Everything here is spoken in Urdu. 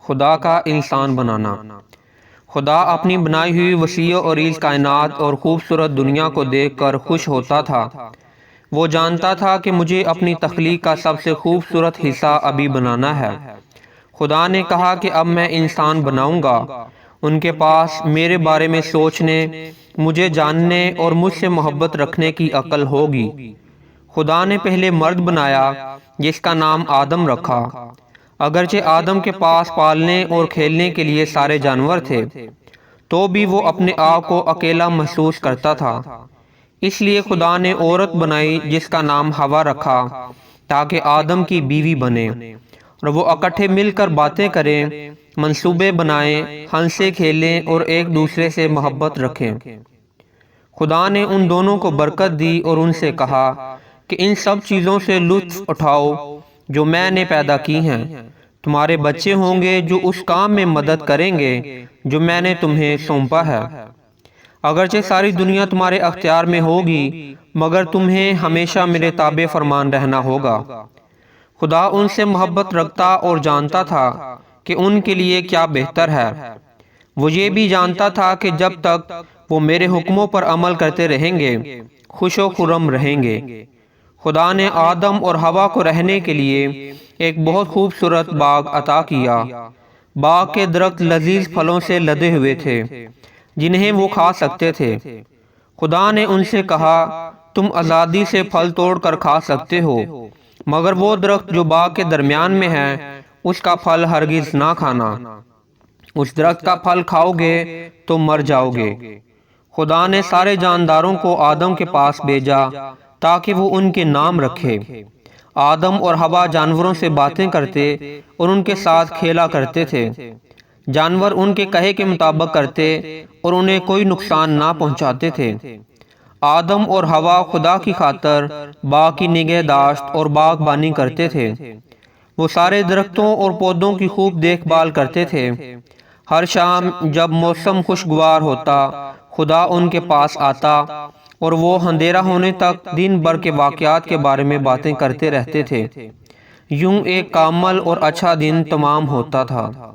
خدا کا انسان بنانا۔ خدا اپنی بنائی ہوئی وسیع و عریض کائنات اور خوبصورت دنیا کو دیکھ کر خوش ہوتا تھا۔ وہ جانتا تھا کہ مجھے اپنی تخلیق کا سب سے خوبصورت حصہ ابھی بنانا ہے۔ خدا نے کہا کہ اب میں انسان بناؤں گا، ان کے پاس میرے بارے میں سوچنے، مجھے جاننے اور مجھ سے محبت رکھنے کی عقل ہوگی۔ خدا نے پہلے مرد بنایا جس کا نام آدم رکھا۔ اگرچہ آدم کے پاس پالنے اور کھیلنے کے لیے سارے جانور تھے، تو بھی وہ اپنے آپ کو اکیلا محسوس کرتا تھا۔ اس لیے خدا نے عورت بنائی جس کا نام حوا رکھا تاکہ آدم کی بیوی بنے اور وہ اکٹھے مل کر باتیں کریں، منصوبے بنائیں، ہنسیں کھیلیں اور ایک دوسرے سے محبت رکھیں۔ خدا نے ان دونوں کو برکت دی اور ان سے کہا کہ ان سب چیزوں سے لطف اٹھاؤ جو میں نے پیدا کی ہیں۔ تمہارے بچے ہوں گے جو اس کام میں مدد کریں گے جو میں نے تمہیں سونپا ہے۔ اگرچہ ساری دنیا تمہارے اختیار میں ہوگی، مگر تمہیں ہمیشہ میرے تابع فرمان رہنا ہوگا۔ خدا ان سے محبت رکھتا اور جانتا تھا کہ ان کے لیے کیا بہتر ہے۔ وہ یہ بھی جانتا تھا کہ جب تک وہ میرے حکموں پر عمل کرتے رہیں گے، خوش و خرم رہیں گے۔ خدا نے آدم اور حوا کو رہنے کے لیے ایک بہت خوبصورت باغ عطا کیا۔ باغ کے درخت لذیذ پھلوں سے لدے ہوئے تھے جنہیں وہ کھا سکتے تھے۔ خدا نے ان سے کہا، تم آزادی سے پھل توڑ کر کھا سکتے ہو، مگر وہ درخت جو باغ کے درمیان میں ہے اس کا پھل ہرگز نہ کھانا۔ اس درخت کا پھل کھاؤ گے تو مر جاؤ گے۔ خدا نے سارے جانداروں کو آدم کے پاس بھیجا تاکہ وہ ان کے نام رکھے۔ آدم اور حوا جانوروں سے باتیں کرتے اور ان کے ساتھ کھیلا کرتے تھے۔ جانور ان کے کہے کے مطابق کرتے اور انہیں کوئی نقصان نہ پہنچاتے تھے۔ آدم اور حوا خدا کی خاطر باغ کی نگہداشت اور باغبانی کرتے تھے۔ وہ سارے درختوں اور پودوں کی خوب دیکھ بھال کرتے تھے۔ ہر شام جب موسم خوشگوار ہوتا، خدا ان کے پاس آتا اور وہ اندھیرا ہونے تک دن بھر کے واقعات کے بارے میں باتیں کرتے رہتے تھے۔ یوں ایک کامل اور اچھا دن تمام ہوتا تھا۔